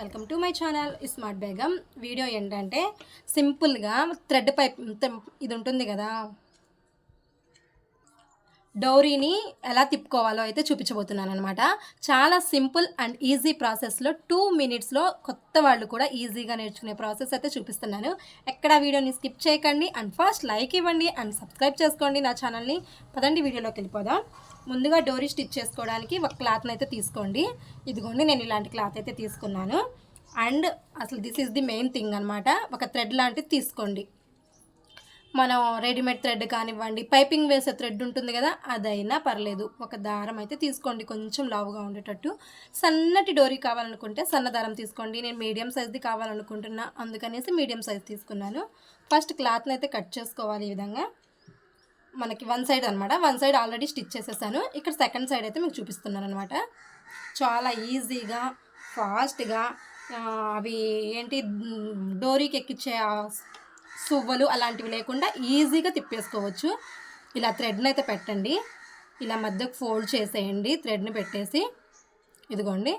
Welcome to my channel smart Begum. Video ఏంటంటే సింపుల్గా thread pipe ఇది ఉంటుంది కదా, డోరీని ఎలా తిప్పుకోవాలో అయితే చూపించబోతున్నాను అనమాట. చాలా సింపుల్ అండ్ ఈజీ ప్రాసెస్లో 2 మినిట్స్లో కొత్త వాళ్ళు కూడా ఈజీగా నేర్చుకునే ప్రాసెస్ అయితే చూపిస్తున్నాను. ఎక్కడ వీడియోని స్కిప్ చేయకండి అండ్ ఫస్ట్ లైక్ ఇవ్వండి అండ్ సబ్స్క్రైబ్ చేసుకోండి నా ఛానల్ని. పదండి వీడియోలోకి వెళ్ళిపోదాం. ముందుగా డోరీ స్టిచ్ చేసుకోవడానికి ఒక క్లాత్ని అయితే తీసుకోండి. ఇదిగోండి, నేను ఇలాంటి క్లాత్ అయితే తీసుకున్నాను. అండ్ అసలు this is the main thing అనమాట. ఒక థ్రెడ్ లాంటిది తీసుకోండి. మనం రెడీమేడ్ థ్రెడ్ కానివ్వండి, పైపింగ్ వేసే థ్రెడ్ ఉంటుంది కదా, అదైనా పర్లేదు. ఒక దారం అయితే తీసుకోండి, కొంచెం లావుగా ఉండేటట్టు. సన్నటి డోరీ కావాలనుకుంటే సన్న దారం తీసుకోండి. నేను మీడియం సైజ్ది కావాలనుకుంటున్నా, అందుకనేసి మీడియం సైజ్ తీసుకున్నాను. ఫస్ట్ క్లాత్ని అయితే కట్ చేసుకోవాలి. ఈ విధంగా మనకి వన్ సైడ్ అనమాట. వన్ సైడ్ ఆల్రెడీ స్టిచ్ చేసేసాను. ఇక్కడ సెకండ్ సైడ్ అయితే మీకు చూపిస్తున్నాను అనమాట. చాలా ఈజీగా ఫాస్ట్గా అవి ఏంటి డోరీకి ఎక్కించే సువ్వలు అలాంటివి లేకుండా ఈజీగా తిప్పేసుకోవచ్చు. ఇలా థ్రెడ్ని అయితే పెట్టండి. ఇలా మధ్యకు ఫోల్డ్ చేసేయండి. థ్రెడ్ని పెట్టేసి ఇదిగోండి,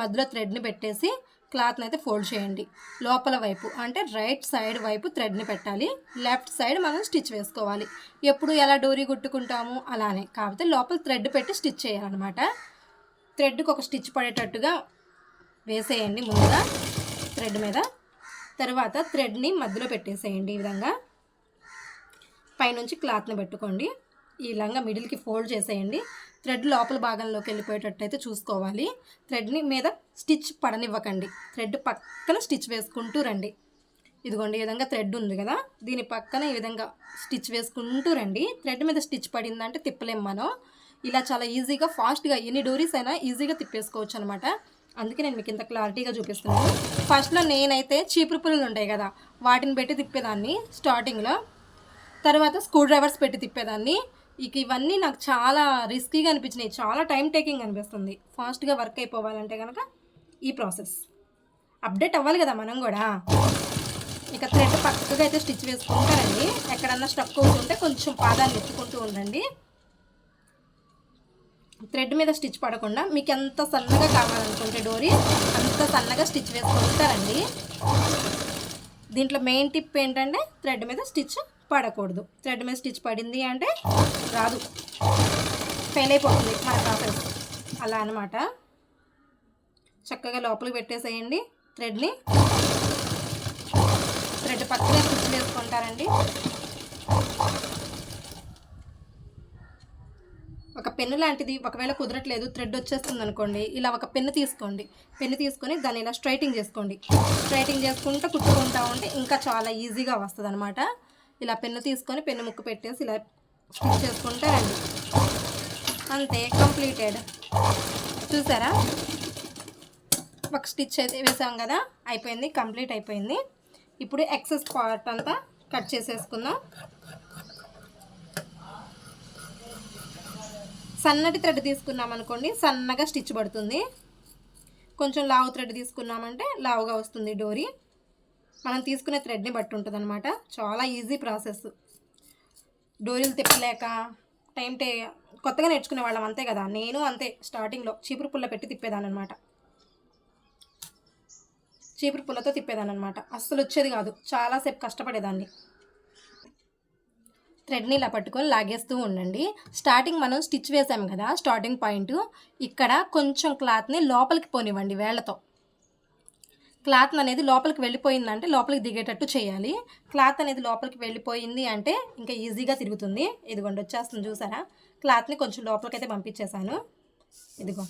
మధ్యలో థ్రెడ్ని పెట్టేసి క్లాత్ని అయితే ఫోల్డ్ చేయండి. లోపల వైపు అంటే రైట్ సైడ్ వైపు థ్రెడ్ని పెట్టాలి. లెఫ్ట్ సైడ్ మనం స్టిచ్ వేసుకోవాలి. ఎప్పుడు ఎలా డోరీ కుట్టుకుంటాము అలానే, కాకపోతే లోపల థ్రెడ్ పెట్టి స్టిచ్ చేయాలన్నమాట. థ్రెడ్కి ఒక స్టిచ్ పడేటట్టుగా వేసేయండి ముందుగా థ్రెడ్ మీద. తర్వాత థ్రెడ్ని మధ్యలో పెట్టేసేయండి. ఈ విధంగా పైనుంచి క్లాత్ని పెట్టుకోండి. ఈ విధంగా మిడిల్కి ఫోల్డ్ చేసేయండి. థ్రెడ్ లోపల భాగంలోకి వెళ్ళిపోయేటట్టు అయితే చూసుకోవాలి. థ్రెడ్ని మీద స్టిచ్ పడనివ్వకండి. థ్రెడ్ పక్కన స్టిచ్ వేసుకుంటూ రండి. ఇదిగోండి, ఈ విధంగా థ్రెడ్ ఉంది కదా, దీని పక్కన ఈ విధంగా స్టిచ్ వేసుకుంటూ రండి. థ్రెడ్ మీద స్టిచ్ పడిందంటే తిప్పలేం మనం. ఇలా చాలా ఈజీగా ఫాస్ట్గా ఎన్ని డోరీస్ అయినా ఈజీగా తిప్పేసుకోవచ్చు అనమాట. అందుకే నేను మీకు ఇంత క్లారిటీగా చూపిస్తున్నాను. ఫస్ట్లో నేనైతే చీపురు పుల్లలు ఉంటాయి కదా, వాటిని పెట్టి తిప్పేదాన్ని స్టార్టింగ్లో. తర్వాత స్క్రూ డ్రైవర్స్ పెట్టి తిప్పేదాన్ని. ఇక ఇవన్నీ నాకు చాలా రిస్కీగా అనిపించినాయి, చాలా టైం టేకింగ్ అనిపిస్తుంది. ఫాస్ట్గా వర్క్ అయిపోవాలంటే కనుక ఈ ప్రాసెస్ అప్డేట్ అవ్వాలి కదా మనం కూడా. ఇక థ్రెడ్ పక్కగా అయితే స్టిచ్ వేసుకుంటారండి. ఎక్కడన్నా స్టక్ అవుతుంటే కొంచెం పాదాన్ని ఎత్తుకుంటూ ఉండండి. థ్రెడ్ మీద స్టిచ్ పడకుండా మీకు ఎంత సన్నగా కావాలనుకుంటే డోరీ అంత సన్నగా స్టిచ్ వేసుకుంటారండి. దీంట్లో మెయిన్ టిప్ ఏంటంటే థ్రెడ్ మీద స్టిచ్ పడకూడదు. థ్రెడ్ మీద స్టిచ్ పడింది అంటే రాదు, ఫెయిల్ అయిపోతుంది మన ప్రాసెస్. అలా అనమాట. చక్కగా లోపలికి పెట్టేసేయండి థ్రెడ్ని. థ్రెడ్ పక్కనే స్టిచ్ వేసుకుంటారండి. ఒక పెన్ను లాంటిది ఒకవేళ కుదరట్లేదు, థ్రెడ్ వచ్చేస్తుంది అనుకోండి, ఇలా ఒక పెన్ను తీసుకోండి. పెన్ను తీసుకొని దాన్ని ఇలా స్ట్రైటింగ్ చేసుకోండి. స్ట్రైటింగ్ చేసుకుంటూ కుట్టుకుంటూ ఉంటే ఇంకా చాలా ఈజీగా వస్తుంది అనమాట. ఇలా పెన్ను తీసుకొని పెన్ను ముక్కు పెట్టేసి ఇలా స్టిచ్ చేసుకుంటే రండి. అంతే, కంప్లీటెడ్. చూసారా, ఒక స్టిచ్ అయితే వేసాం కదా, అయిపోయింది, కంప్లీట్ అయిపోయింది. ఇప్పుడు ఎక్సెస్ పార్ట్ అంతా కట్ చేసేసుకుందాం. సన్నటి థ్రెడ్ తీసుకున్నాం అనుకోండి, సన్నగా స్టిచ్ పడుతుంది. కొంచెం లావు థ్రెడ్ తీసుకున్నామంటే లావుగా వస్తుంది డోరీ. మనం తీసుకునే థ్రెడ్ని బట్టి ఉంటుంది అనమాట. చాలా ఈజీ ప్రాసెస్. డోరీలు తిప్పలేక కొత్తగా నేర్చుకునే వాళ్ళం అంతే కదా, నేను అంతే. స్టార్టింగ్లో చీపురు పుల్ల పెట్టి తిప్పేదాన్ని అనమాట. చీపురు పుల్లతో తిప్పేదాన్ని అనమాట. అస్సలు వచ్చేది కాదు, చాలాసేపు కష్టపడేదాన్ని. థ్రెడ్ని ఇలా పట్టుకొని లాగేస్తూ ఉండండి. స్టార్టింగ్ మనం స్టిచ్ వేసాం కదా, స్టార్టింగ్ పాయింట్ ఇక్కడ కొంచెం క్లాత్ని లోపలికి పోనివ్వండి వేళ్ళతో. క్లాత్ అనేది లోపలికి వెళ్ళిపోయిందంటే లోపలికి దిగేటట్టు చేయాలి. క్లాత్ అనేది లోపలికి వెళ్ళిపోయింది అంటే ఇంకా ఈజీగా తిరుగుతుంది. ఇదిగోండి, వచ్చేస్తుంది చూసారా. క్లాత్ని కొంచెం లోపలికి అయితే పంపించేశాను. ఇదిగో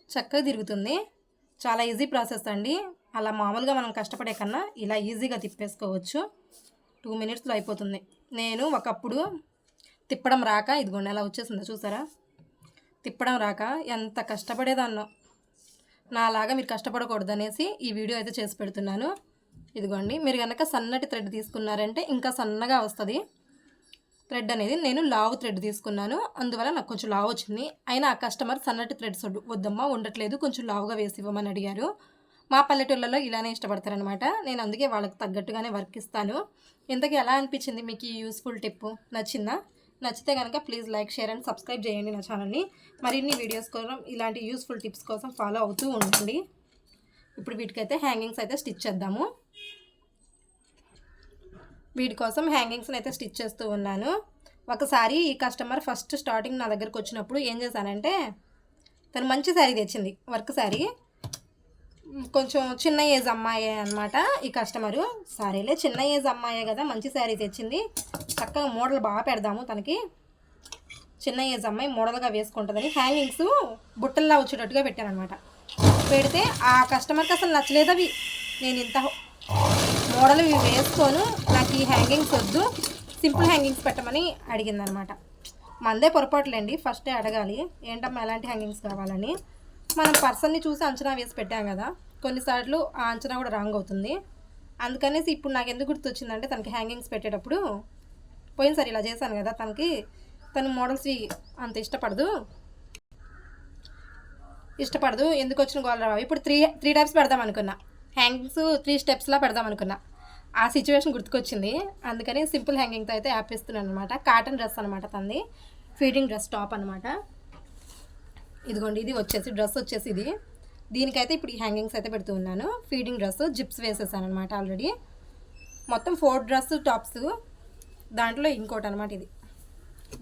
చక్కగా తిరుగుతుంది. చాలా ఈజీ ప్రాసెస్ అండి. అలా మామూలుగా మనం కష్టపడే కన్నా ఇలా ఈజీగా తిప్పేసుకోవచ్చు. 2 మినిట్స్లో అయిపోతుంది. నేను ఒకప్పుడు తిప్పడం రాక, ఇదిగోండి అలా వచ్చేసిందో చూసారా. తిప్పడం రాక ఎంత కష్టపడేదాన్నో. నాలాగా మీరు కష్టపడకూడదు అనేసి ఈ వీడియో అయితే చేసి పెడుతున్నాను. ఇదిగోండి, మీరు కనుక సన్నటి థ్రెడ్ తీసుకున్నారంటే ఇంకా సన్నగా వస్తుంది థ్రెడ్ అనేది. నేను లావు థ్రెడ్ తీసుకున్నాను, అందువల్ల నాకు కొంచెం లావు వచ్చింది. అయినా ఆ కస్టమర్ సన్నటి థ్రెడ్స్ వద్దమ్మా, ఉండట్లేదు, కొంచెం లావుగా వేసి ఇవ్వమని అడిగారు. మా పల్లెటూళ్ళలో ఇలానే ఇష్టపడతారనమాట. నేను అందుకే వాళ్ళకి తగ్గట్టుగానే వర్క్ ఇస్తాను. ఇంతకీ ఎలా అనిపించింది మీకు ఈ యూస్ఫుల్ టిప్? నచ్చిందా? నచ్చితే కనుక please like, share and subscribe చేయండి నా ఛానల్ని. మరిన్ని వీడియోస్ కోసం, ఇలాంటి యూస్ఫుల్ టిప్స్ కోసం ఫాలో అవుతూ ఉండండి. ఇప్పుడు ఇప్పుడు వీటికైతే హ్యాంగింగ్స్ అయితే స్టిచ్ చేద్దాము. వీటి కోసం హ్యాంగింగ్స్ని అయితే స్టిచ్ చేస్తూ ఉన్నాను. ఒకసారి ఈ కస్టమర్ ఫస్ట్ స్టార్టింగ్ నా దగ్గరకు వచ్చినప్పుడు ఏం చేశానంటే, తను మంచి శారీ తెచ్చింది, వర్క్ శారీ. కొంచెం చిన్న ఏజ్ అమ్మాయే అనమాట ఈ కస్టమరు. సరేలే, చిన్న ఏజ్ అమ్మాయే కదా, మంచి శారీ తెచ్చింది, చక్కగా మోడల్ బాగా పెడదాము, తనకి చిన్న ఏజ్ అమ్మాయి మోడల్గా వేసుకుంటుందని హ్యాంగింగ్స్ బుట్టల్లా వచ్చేటట్టుగా పెట్టాను అనమాట. పెడితే ఆ కస్టమర్కి అసలు నచ్చలేదు అవి. నేను ఇంత మోడల్ ఇవి వేసుకోను, నాకు ఈ హ్యాంగింగ్స్ వద్దు, సింపుల్ హ్యాంగింగ్స్ పెట్టమని అడిగిందనమాట. మందే పొరపాటులేండి, ఫస్టే అడగాలి ఏంటమ్మా ఎలాంటి హ్యాంగింగ్స్ కావాలని. మనం పర్సన్ని చూసి అంచనా వేసి పెట్టాం కదా, కొన్నిసార్లు ఆ అంచనా కూడా రాంగ్ అవుతుంది. అందుకనేసి ఇప్పుడు నాకు ఎందుకు గుర్తొచ్చిందంటే, తనకి హ్యాంగింగ్స్ పెట్టేటప్పుడు పోయినసారి ఇలా చేశాను కదా, తను మోడల్స్ అంత ఇష్టపడదు, ఎందుకు వచ్చిన గోల్ రావు. ఇప్పుడు త్రీ టైప్స్ పెడదాం అనుకున్నా, హ్యాంగింగ్స్ 3 స్టెప్స్లా పెడదాం అనుకున్నా. ఆ సిచ్యువేషన్ గుర్తుకొచ్చింది, అందుకని సింపుల్ హ్యాంగింగ్తో అయితే ఆపిస్తున్నాను అనమాట. కాటన్ డ్రెస్ అనమాట తంది, ఫీడింగ్ డ్రెస్ టాప్ అనమాట. ఇదిగోండి, ఇది వచ్చేసి డ్రెస్ వచ్చేసి ఇది. దీనికైతే ఇప్పుడు ఈ హ్యాంగింగ్స్ అయితే పెడుతూ ఉన్నాను. ఫీడింగ్ డ్రెస్ జిప్స్ వేసేసాను అనమాట ఆల్రెడీ. మొత్తం 4 డ్రెస్ టాప్స్, దాంట్లో ఇంకోటి అనమాట ఇది.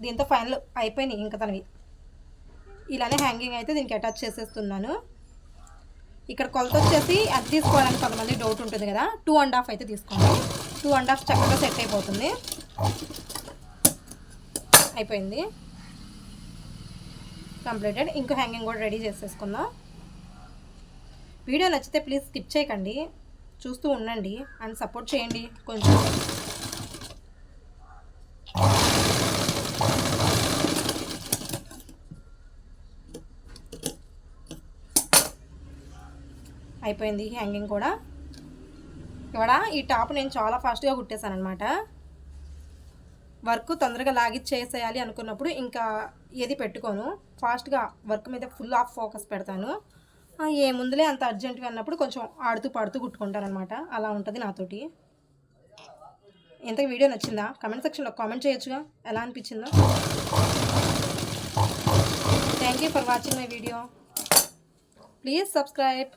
దీంతో ఫైనల్ అయిపోయినాయి ఇంకా తనవి. ఇలానే హ్యాంగింగ్ అయితే దీనికి అటాచ్ చేసేస్తున్నాను. ఇక్కడ కొలత వచ్చేసి అది తీసుకోవాలని కొంతమంది డౌట్ ఉంటుంది కదా, 2.5 అయితే తీసుకోండి. 2.5 చక్కగా సెట్ అయిపోతుంది. అయిపోయింది, కంప్లీటెడ్. ఇంకో హ్యాంగింగ్ కూడా రెడీ చేసేసుకుందాం. వీడియో నచ్చితే ప్లీజ్ స్కిప్ చేయకండి, చూస్తూ ఉండండి అండ్ సపోర్ట్ చేయండి కొంచెం. అయిపోయింది హ్యాంగింగ్ కూడా. ఇక్కడ ఈ టాప్ నేను చాలా ఫాస్ట్గా కుట్టేశాను అనమాట. వర్క్ తొందరగా లాగిచ్చేసేయాలి అనుకున్నప్పుడు ఇంకా ఏది పెట్టుకోను, ఫాస్ట్గా వర్క్ మీద ఫుల్ ఆఫ్ ఫోకస్ పెడతాను. ఏముందులే అంత అర్జెంట్గా అన్నప్పుడు కొంచెం ఆడుతూ పాడుతూ కుట్టుకుంటాను అనమాట. అలా ఉంటుంది నాతోటి. ఇంతకు వీడియో నచ్చిందా? కమెంట్ సెక్షన్లో కామెంట్ చేయొచ్చుగా ఎలా అనిపించిందో. Thank you for watching my video. Please subscribe.